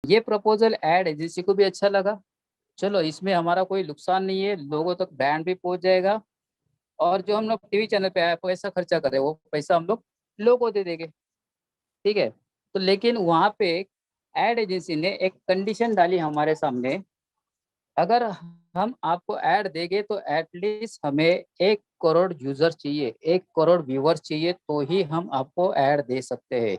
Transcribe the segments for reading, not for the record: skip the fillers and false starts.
ये proposal ad agency को भी अच्छा लगा। चलो इसमें हमारा कोई नुकसान नहीं है, लोगों तक ब्रांड भी पहुंच जाएगा, और जो हम लोग टीवी चैनल पे पैसा खर्चा कर रहे हैं वो पैसा हम लोग लोगों को दे देंगे। ठीक है। तो लेकिन वहां पे एड एजेंसी ने एक कंडीशन डाली हमारे सामने, अगर हम आपको ऐड देंगे तो एटलीस्ट हमें 1 करोड़ यूजर चाहिए, 1 करोड़ व्यूवर्स चाहिए, तो ही हम आपको ऐड दे सकते हैं।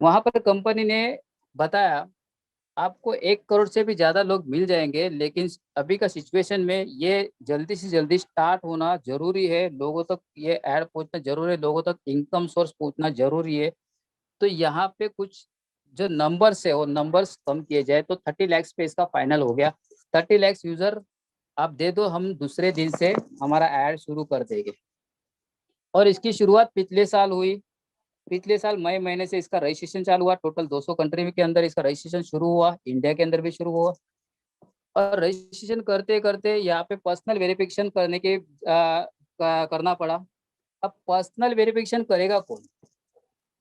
वहां पर कंपनी ने बताया आपको 1 करोड़ से भी ज्यादा लोग मिल जाएंगे, लेकिन अभी का सिचुएशन में ये जल्दी से जल्दी स्टार्ट होना जरूरी है, लोगों तक ये ऐड पहुंचना जरूरी है, लोगों तक इनकम सोर्स पहुंचना जरूरी है। तो यहाँ पे कुछ जो नंबर्स है वो नंबर्स कम किए जाए, तो 30 लाख पे इसका फाइनल हो गया। 30 लाख यूजर आप दे दो, हम दूसरे दिन से हमारा ऐड शुरू कर देंगे। और इसकी शुरुआत पिछले साल हुई। पिछले साल मई महीने से इसका रजिस्ट्रेशन चालू हुआ, टोटल 200 कंट्री के अंदर इसका रजिस्ट्रेशन शुरू हुआ, इंडिया के अंदर भी शुरू हुआ। और रजिस्ट्रेशन करते करते यहाँ पे पर्सनल वेरिफिकेशन करना पड़ा। अब पर्सनल वेरिफिकेशन करेगा कौन?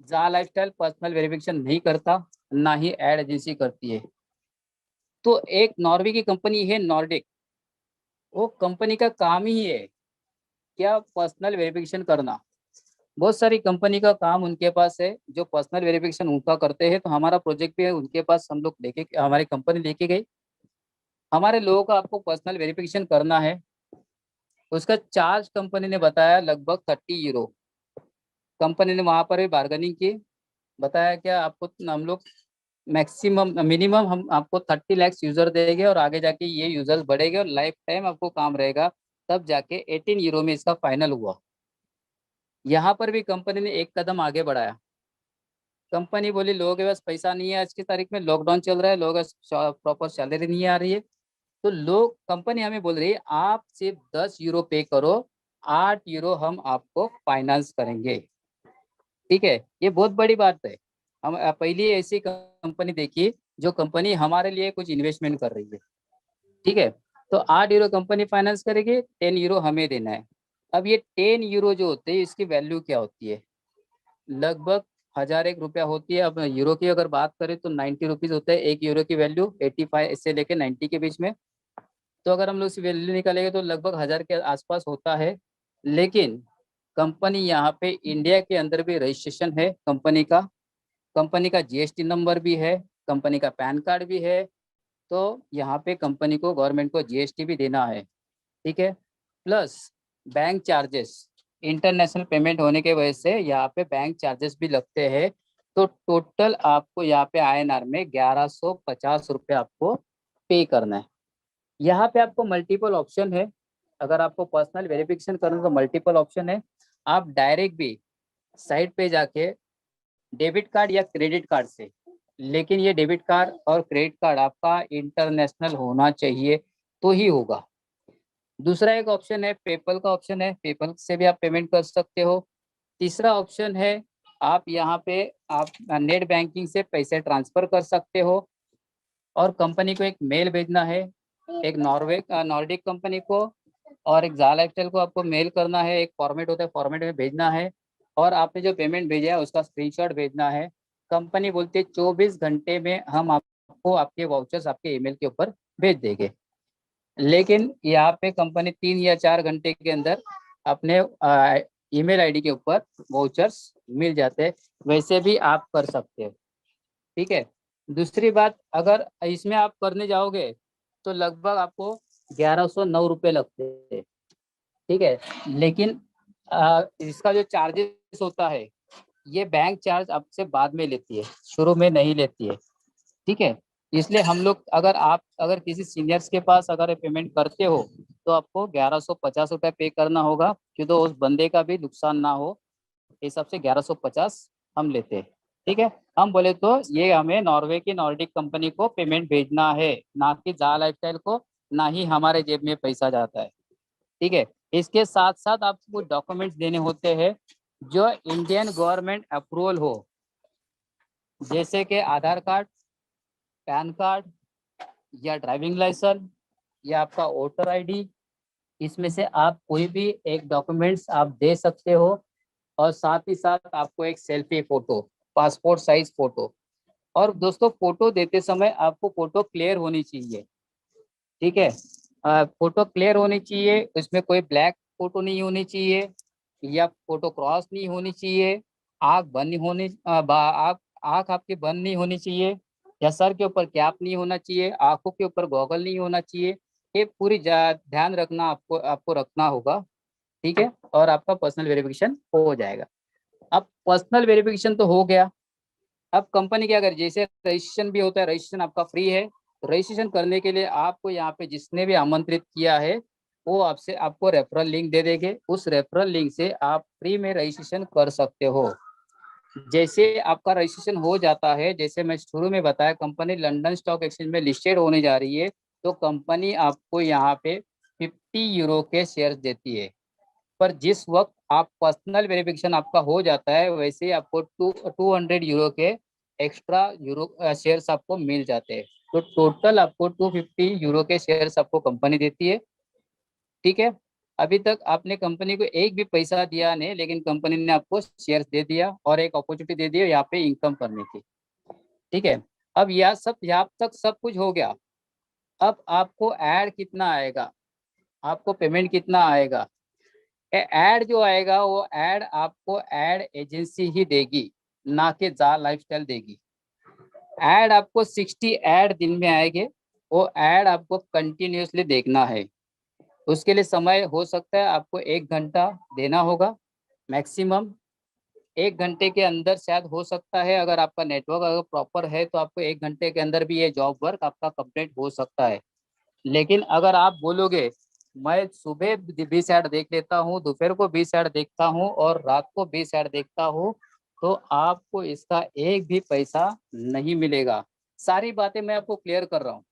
जा लाइफस्टाइल पर्सनल वेरिफिकेशन नहीं करता, ना ही एड एजेंसी करती है। तो एक नॉर्वे की कंपनी है नॉर्डिक, वो कंपनी का काम ही है क्या, पर्सनल वेरिफिकेशन करना। बहुत सारी कंपनी का काम उनके पास है जो पर्सनल वेरिफिकेशन उनका करते हैं। तो हमारा प्रोजेक्ट भी है उनके पास, हम लोग लेके, हमारी कंपनी लेके गई, हमारे लोगों का आपको पर्सनल वेरिफिकेशन करना है। उसका चार्ज कंपनी ने बताया लगभग 30 यूरो। कंपनी ने वहां पर भी बार्गेनिंग की, बताया क्या आपको, हम लोग मैक्सिमम मिनिमम हम आपको 30 लाख यूजर देंगे, और आगे जाके ये यूजर्स बढ़ेंगे और लाइफ टाइम आपको काम रहेगा। तब जाके 18 यूरो में इसका फाइनल हुआ। यहाँ पर भी कंपनी ने एक कदम आगे बढ़ाया। कंपनी बोली लोगों के पास पैसा नहीं है, आज की तारीख में लॉकडाउन चल रहा है, लोगों का प्रॉपर सैलरी नहीं आ रही है, तो लोग, कंपनी हमें बोल रही है आप सिर्फ 10 यूरो पे करो, 8 यूरो हम आपको फाइनेंस करेंगे। ठीक है, ये बहुत बड़ी बात है। हम पहली ऐसी कंपनी देखी जो कंपनी हमारे लिए कुछ इन्वेस्टमेंट कर रही है। ठीक है। तो 8 यूरो कंपनी फाइनेंस करेगी, 10 यूरो हमें देना है। अब ये 10 यूरो जो होते हैं इसकी वैल्यू क्या होती है? लगभग 1001 रुपया होती है। अब यूरो की अगर बात करें तो 90 रुपीज होता है 1 यूरो की वैल्यू, 85 से लेके 90 के बीच में। तो अगर हम लोग इस वैल्यू निकालेंगे तो लगभग 1000 के आसपास होता है। लेकिन कंपनी यहाँ पे इंडिया के अंदर भी रजिस्ट्रेशन है कंपनी का जीएसटी नंबर भी है, कंपनी का पैन कार्ड भी है। तो यहाँ पे कंपनी को, गवर्नमेंट को जीएसटी भी देना है। ठीक है। Plus bank charges, international payment होने के वजह से यहाँ पे बैंक चार्जेस भी लगते हैं। तो टोटल आपको यहाँ पे आईएनआर में 1150 रुपये आपको पे करना है। यहाँ पे आपको मल्टीपल ऑप्शन है, अगर आपको पर्सनल वेरिफिकेशन करना तो मल्टीपल ऑप्शन है। आप डायरेक्ट भी साइट पे जाके डेबिट कार्ड या क्रेडिट कार्ड से, लेकिन ये डेबिट कार्ड और क्रेडिट कार्ड आपका इंटरनेशनल होना चाहिए तो ही होगा। दूसरा एक ऑप्शन है पेपल का ऑप्शन है, पेपल से भी आप पेमेंट कर सकते हो। तीसरा ऑप्शन है आप यहाँ पे आप नेट बैंकिंग से पैसे ट्रांसफर कर सकते हो, और कंपनी को एक मेल भेजना है, एक नॉर्डिक कंपनी को और एक जाला एक्सटेल को आपको मेल करना है, एक फॉर्मेट होता है फॉर्मेट में भेजना है, और आपने जो पेमेंट भेजा है उसका स्क्रीनशॉट भेजना है। कंपनी बोलती है 24 घंटे में हम आपको आपके वाउचर्स आपके ईमेल के ऊपर भेज देंगे। लेकिन यहाँ पे कंपनी 3 या 4 घंटे के अंदर अपने ईमेल आईडी के ऊपर वाउचर्स मिल जाते हैं, वैसे भी आप कर सकते हो। ठीक है। दूसरी बात, अगर इसमें आप करने जाओगे तो लगभग आपको 1109 रुपये लगते हैं। ठीक है। लेकिन इसका जो चार्जेस होता है ये बैंक चार्ज आपसे बाद में लेती है, शुरू में नहीं लेती है। ठीक है। इसलिए हम लोग, अगर किसी सीनियर्स के पास अगर पेमेंट करते हो तो आपको 1150 रुपये पे करना होगा, क्योंकि तो उस बंदे का भी नुकसान ना हो, इस हिसाब से 1150 हम लेते हैं। ठीक है। हम बोले तो ये हमें नॉर्वे की नॉर्डिक कंपनी को पेमेंट भेजना है, ना कि जा लाइफस्टाइल को, ना ही हमारे जेब में पैसा जाता है। ठीक है। इसके साथ साथ आपको कुछ डॉक्यूमेंट्स देने होते हैं जो इंडियन गवर्नमेंट अप्रूवल हो, जैसे कि आधार कार्ड, पैन कार्ड, या ड्राइविंग लाइसेंस, या आपका वोटर आईडी। इसमें से आप कोई भी एक डॉक्यूमेंट्स आप दे सकते हो, और साथ ही साथ आपको एक selfie photo, passport size photo, और दोस्तों फोटो देते समय आपको फोटो क्लियर होनी चाहिए, ठीक है। फोटो क्लियर होनी चाहिए, इसमें कोई ब्लैक फोटो नहीं होनी चाहिए, या फोटो क्रॉस नहीं होनी चाहिए, आँख बंद नहीं होनी आँख आपकी बंद नहीं होनी चाहिए, या सर के ऊपर कैप नहीं होना चाहिए, आंखों के ऊपर गॉगल नहीं होना चाहिए। ये पूरी ध्यान रखना, आपको आपको रखना होगा, ठीक है। और आपका पर्सनल वेरिफिकेशन हो जाएगा। अब पर्सनल वेरिफिकेशन तो हो गया। अब कंपनी क्या करे, जैसे रजिस्ट्रेशन भी होता है, रजिस्ट्रेशन आपका फ्री है। रजिस्ट्रेशन करने के लिए आपको यहाँ पे जिसने भी आमंत्रित किया है वो आपसे आपको रेफरल लिंक दे देंगे, उस रेफरल लिंक से आप फ्री में रजिस्ट्रेशन कर सकते हो। जैसे आपका रजिस्ट्रेशन हो जाता है, जैसे मैं शुरू में बताया, कंपनी लंदन स्टॉक एक्सचेंज में लिस्टेड होने जा रही है, तो कंपनी आपको यहाँ पे 50 यूरो के शेयर देती है। पर जिस वक्त आप पर्सनल वेरिफिकेशन आपका हो जाता है, वैसे ही आपको 200 यूरो के एक्स्ट्रा यूरो शेयर्स आपको मिल जाते हैं। तो टोटल आपको 250 यूरो के शेयर्स आपको कंपनी देती है, ठीक है। अभी तक आपने कंपनी को एक भी पैसा दिया नहीं, लेकिन कंपनी ने आपको शेयर्स दे दिया और एक अपॉर्चुनिटी दे दी है यहाँ पे इनकम करने की, ठीक है। अब यह सब यहाँ तक सब कुछ हो गया। अब आपको ऐड कितना आएगा, आपको पेमेंट कितना आएगा? ऐड जो आएगा वो ऐड आपको ऐड एजेंसी ही देगी, ना कि जा लाइफस्टाइल देगी। ऐड आपको 60 ऐड दिन में आएंगे, वो ऐड आपको कंटिन्यूसली देखना है। उसके लिए समय हो सकता है आपको 1 घंटा देना होगा मैक्सिमम। 1 घंटे के अंदर शायद हो सकता है, अगर आपका नेटवर्क अगर प्रॉपर है तो आपको 1 घंटे के अंदर भी ये जॉब वर्क आपका कंप्लीट हो सकता है। लेकिन अगर आप बोलोगे मैं सुबह 20 ऐड देख लेता हूँ, दोपहर को 20 ऐड देखता हूँ और रात को 20 ऐड देखता हूँ, तो आपको इसका एक भी पैसा नहीं मिलेगा। सारी बातें मैं आपको क्लियर कर रहा हूँ,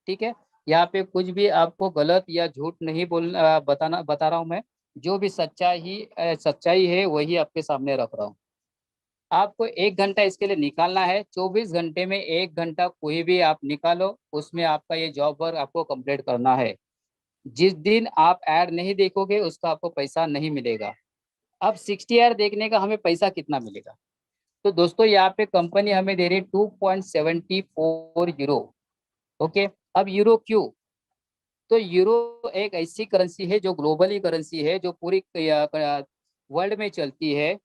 ठीक है। यहाँ पे कुछ भी आपको गलत या झूठ नहीं बता रहा हूँ मैं। जो भी सच्चाई है वही आपके सामने रख रहा हूँ। आपको 1 घंटा इसके लिए निकालना है, 24 घंटे में 1 घंटा कोई भी आप निकालो, उसमें आपका ये जॉब वर्क आपको कंप्लीट करना है। जिस दिन आप ऐड नहीं देखोगे उसका आपको पैसा नहीं मिलेगा। अब 60 ऐड देखने का हमें पैसा कितना मिलेगा? तो दोस्तों यहाँ पे कंपनी हमें दे रही है 2.74 यूरो। ओके, अब यूरो क्यों? तो यूरो एक ऐसी करेंसी है जो ग्लोबली करेंसी है, जो पूरी वर्ल्ड में चलती है,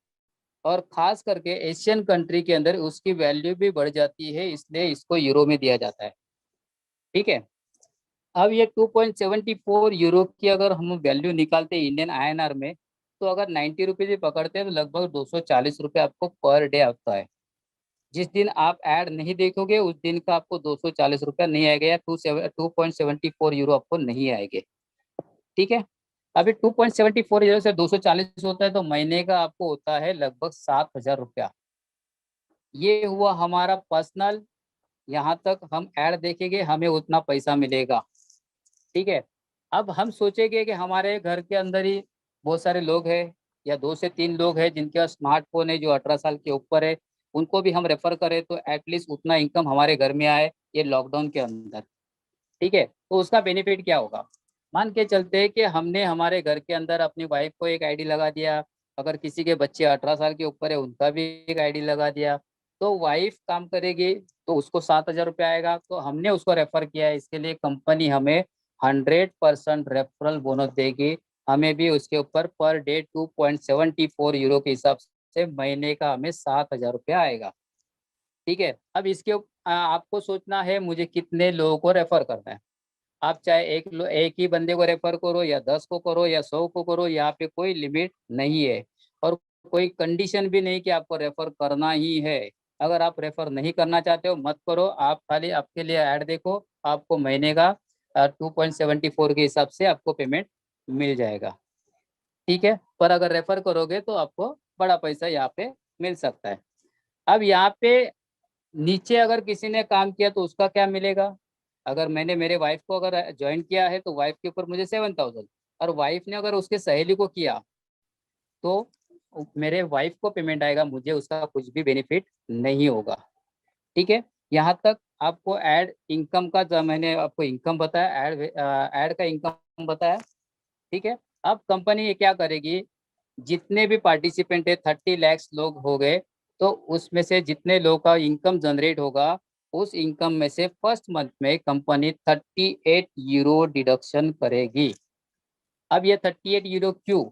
और खास करके एशियन कंट्री के अंदर उसकी वैल्यू भी बढ़ जाती है, इसलिए इसको यूरो में दिया जाता है, ठीक है। अब ये 2.74 यूरो की अगर हम वैल्यू निकालते हैं इंडियन आईएनआर में, तो अगर 90 रुपीज भी पकड़ते हैं तो लगभग 240 रुपये आपको पर डे आता है। जिस दिन आप ऐड नहीं देखोगे उस दिन का आपको 240 रुपया नहीं आएगा, या 2.74 यूरो आपको नहीं आएंगे, ठीक है। अभी 2.74 यूरो से 240 होता है तो महीने का आपको होता है लगभग 7,000 रुपया। ये हुआ हमारा पर्सनल। यहाँ तक हम ऐड देखेंगे हमें उतना पैसा मिलेगा, ठीक है। अब हम सोचेंगे कि हमारे घर के अंदर ही बहुत सारे लोग हैं, या 2 से 3 लोग हैं जिनके पास स्मार्टफोन है, जो 18 साल के ऊपर है, उनको भी हम रेफर करें तो एटलीस्ट उतना इनकम हमारे घर में आए ये लॉकडाउन के अंदर, ठीक है। तो उसका बेनिफिट क्या होगा? मान के चलते हैं कि हमने हमारे घर के अंदर अपनी वाइफ को एक आईडी लगा दिया, अगर किसी के बच्चे 18 साल के ऊपर है उनका भी एक आईडी लगा दिया, तो वाइफ काम करेगी तो उसको 7,000 रुपया आएगा। तो हमने उसको रेफर किया है, इसके लिए कंपनी हमें 100% रेफरल बोनस देगी। हमें भी उसके ऊपर पर डे 2.74 यूरो के हिसाब से महीने का हमें 7,000 रुपया आएगा, ठीक है। अब आपको सोचना है मुझे कितने लोगों को रेफर करना है। आप चाहे एक ही बंदे को रेफर करो, या 10 को करो, या 100 को करो, यहाँ पे कोई लिमिट नहीं है, और कोई कंडीशन भी नहीं कि आपको रेफर करना ही है। अगर आप रेफर नहीं करना चाहते हो मत करो, आप खाली आपके लिए ऐड देखो, आपको महीने का 2.74 के हिसाब से आपको पेमेंट मिल जाएगा, ठीक है। पर अगर रेफर करोगे तो आपको बड़ा पैसा यहाँ पे मिल सकता है। अब यहाँ पे नीचे अगर किसी ने काम किया तो उसका क्या मिलेगा? अगर मैंने मेरे वाइफ को अगर ज्वाइन किया है तो वाइफ के ऊपर मुझे 7,000, और वाइफ ने अगर उसके सहेली को किया तो मेरे वाइफ को पेमेंट आएगा, मुझे उसका कुछ भी बेनिफिट नहीं होगा, ठीक है। यहाँ तक आपको ऐड इनकम का, जो मैंने आपको इनकम बताया, ऐड का इनकम बताया, ठीक है। अब कंपनी ये क्या करेगी, जितने भी पार्टिसिपेंट है 30 लाख लोग हो गए, तो उसमें से जितने लोगों का इनकम जनरेट होगा, उस इनकम में से फर्स्ट मंथ में कंपनी 38 यूरो डिडक्शन करेगी। अब ये 38 यूरो क्यों?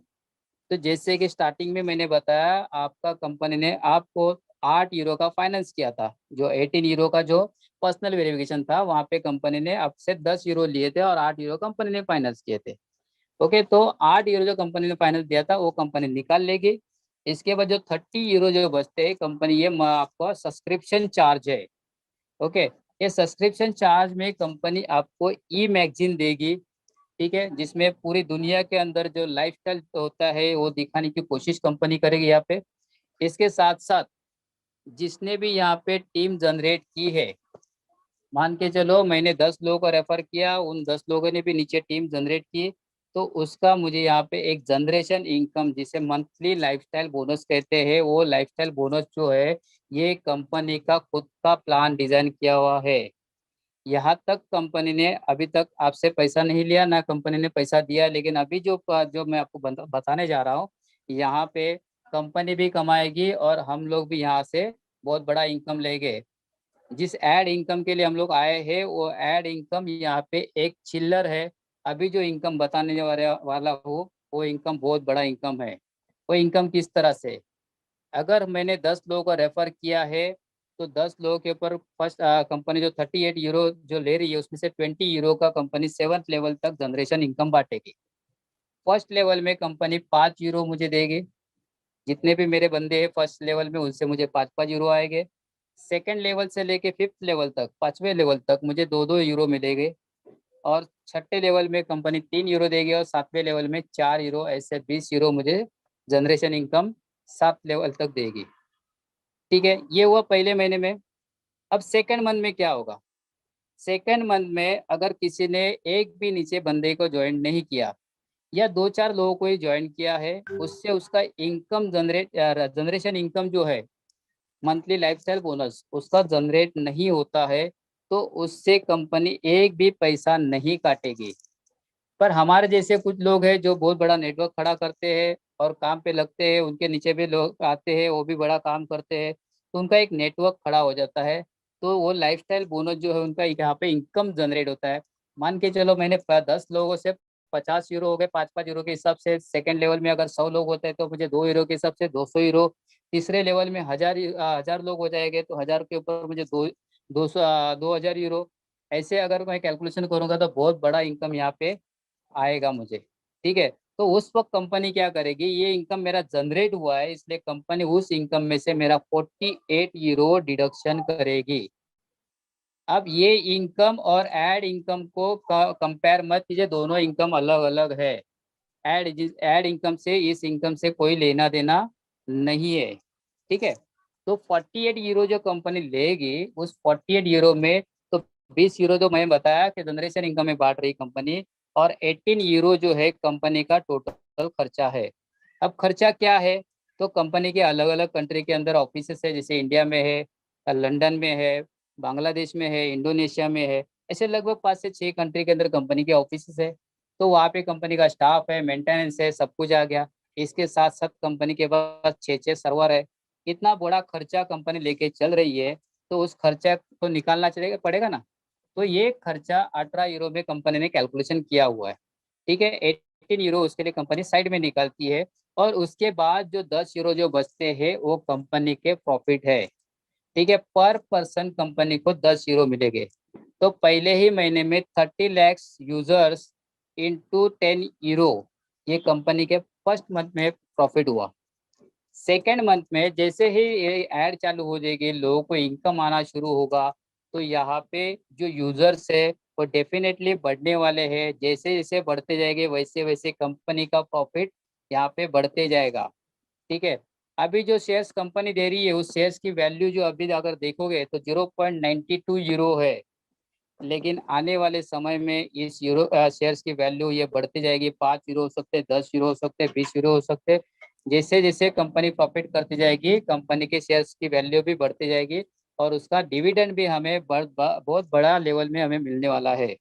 तो जैसे कि स्टार्टिंग में मैंने बताया, आपका कंपनी ने आपको 8 यूरो का फाइनेंस किया था, जो 18 यूरो का जो पर्सनल वेरिफिकेशन था, वहां पे कंपनी ने आपसे 10 यूरो लिए थे और 8 यूरो कंपनी ने फाइनेंस किए थे। ओके, तो 8 यूरो जो कंपनी ने फाइनेंस दिया था वो कंपनी निकाल लेगी। इसके बाद जो 30 यूरो जो बचते हैं कंपनी, ये आपका सब्सक्रिप्शन चार्ज है। ओके, ये सब्सक्रिप्शन चार्ज में कंपनी आपको ई मैगजीन देगी, ठीक है, जिसमें पूरी दुनिया के अंदर जो लाइफस्टाइल होता है वो दिखाने की कोशिश कंपनी करेगी यहाँ पे। इसके साथ साथ जिसने भी यहाँ पे टीम जनरेट की है, मान के चलो मैंने 10 लोगों को रेफर किया, उन 10 लोगों ने भी नीचे टीम जनरेट की, तो उसका मुझे यहाँ पे एक जनरेशन इनकम, जिसे मंथली लाइफस्टाइल बोनस कहते हैं, वो लाइफस्टाइल बोनस जो है, ये कंपनी का खुद का प्लान डिजाइन किया हुआ है। यहाँ तक कंपनी ने अभी तक आपसे पैसा नहीं लिया, ना कंपनी ने पैसा दिया, लेकिन अभी जो जो मैं आपको बताने जा रहा हूँ, यहाँ पे कंपनी भी कमाएगी और हम लोग भी यहाँ से बहुत बड़ा इनकम लेंगे। जिस एड इनकम के लिए हम लोग आए हैं, वो एड इनकम यहाँ पे एक चिल्लर है। अभी जो इनकम बताने वाला हूँ, वो इनकम बहुत बड़ा इनकम है। वो इनकम किस तरह से? अगर मैंने 10 लोगों को रेफर किया है, तो 10 लोगों के ऊपर फर्स्ट कंपनी जो 38 यूरो जो ले रही है, उसमें से 20 यूरो का कंपनी 7th लेवल तक जनरेशन इनकम बांटेगी। फर्स्ट लेवल में कंपनी 5 यूरो मुझे देगी। जितने भी मेरे बंदे हैं फर्स्ट लेवल में, उनसे मुझे 5-5 यूरो आएंगे। सेकेंड लेवल से लेके 5th लेवल तक, 5वें लेवल तक मुझे 2-2 यूरो मिलेंगे। और छठे लेवल में कंपनी 3 यूरो देगी और 7वें लेवल में 4 यूरो, ऐसे 20 यूरो मुझे जनरेशन इनकम 7 लेवल तक देगी। ठीक है, ये हुआ पहले महीने में। अब सेकंड मंथ में क्या होगा? सेकंड मंथ में अगर किसी ने एक भी नीचे बंदे को ज्वाइन नहीं किया, या 2-4 लोगों को ही ज्वाइन किया है, उससे उसका इनकम जनरेशन इनकम जो है, मंथली लाइफस्टाइल बोनस, उसका जनरेट नहीं होता है, तो उससे कंपनी एक भी पैसा नहीं काटेगी। पर हमारे जैसे कुछ लोग हैं जो बहुत बड़ा नेटवर्क खड़ा करते हैं और काम पे लगते हैं, उनके नीचे भी लोग आते हैं, वो भी बड़ा काम करते हैं, तो उनका एक नेटवर्क खड़ा हो जाता है। तो वो लाइफस्टाइल बोनस जो है उनका यहाँ पे इनकम जनरेट होता है। मान के चलो मैंने 10 लोगों से 50 यूरो हो गए, 5-5 यूरो के हिसाब से। सेकंड लेवल में अगर 100 लोग होते हैं तो मुझे 2 यूरो के हिसाब से 200 यूरो। तीसरे लेवल में 1000 लोग हो जाएंगे, तो 1000 के ऊपर मुझे 2000 यूरो। ऐसे अगर मैं कैलकुलेशन करूंगा तो बहुत बड़ा इनकम यहाँ पे आएगा मुझे। ठीक है, तो उस वक्त कंपनी क्या करेगी, ये इनकम मेरा जनरेट हुआ है, इसलिए कंपनी उस इनकम में से मेरा 48 यूरो डिडक्शन करेगी। अब ये इनकम और एड इनकम को कंपेयर मत कीजिए, दोनों इनकम अलग अलग है। एड इनकम से इस इनकम से कोई लेना देना नहीं है। ठीक है, तो 48 यूरो जो कंपनी लेगी, उस 48 यूरो में तो 20 यूरो जो मैं बताया कि जनरेशन इनकम में बांट रही कंपनी, और 18 यूरो जो है कंपनी का टोटल खर्चा है। अब खर्चा क्या है? तो कंपनी के अलग अलग कंट्री के अंदर ऑफिस है, जैसे इंडिया में है, लंदन में है, बांग्लादेश में है, इंडोनेशिया में है। ऐसे लगभग 5 से 6 कंट्री के अंदर कंपनी के ऑफिस है। तो वहाँ पे कंपनी का स्टाफ है, मेंटेनेंस है, सब कुछ आ गया। इसके साथ साथ कंपनी के पास 6-6 सर्वर है। इतना बड़ा खर्चा कंपनी लेके चल रही है, तो उस खर्चा को निकालना चलेगा पड़ेगा ना। तो ये खर्चा 18 यूरो में कंपनी ने कैलकुलेशन किया हुआ है। ठीक है, 18 यूरो उसके लिए कंपनी साइड में निकालती है, और उसके बाद जो 10 यूरो जो बचते हैं वो कंपनी के प्रॉफिट है। ठीक है, पर पर्सन कंपनी को 10 यूरो मिलेंगे। तो पहले ही महीने में 30 लाख यूजर्स इंटू 10 यूरो, ये कंपनी के फर्स्ट मंथ में प्रॉफिट हुआ। सेकेंड मंथ में जैसे ही ये ऐड चालू हो जाएगी, लोगों को इनकम आना शुरू होगा, तो यहाँ पे जो यूजर्स है वो डेफिनेटली बढ़ने वाले हैं। जैसे जैसे बढ़ते जाएंगे, वैसे वैसे कंपनी का प्रॉफिट यहाँ पे बढ़ते जाएगा। ठीक है, अभी जो शेयर्स कंपनी दे रही है, उस शेयर्स की वैल्यू जो अभी अगर देखोगे तो 0.92 यूरो है। लेकिन आने वाले समय में इस शेयर्स की वैल्यू ये बढ़ती जाएगी। 5 यूरो हो सकते हैं, 10 यूरो हो सकते हैं, 20 यूरो हो सकते हैं। जैसे जैसे कंपनी प्रॉफिट करती जाएगी, कंपनी के शेयर्स की वैल्यू भी बढ़ती जाएगी, और उसका डिविडेंड भी हमें बहुत बड़ा लेवल में हमें मिलने वाला है।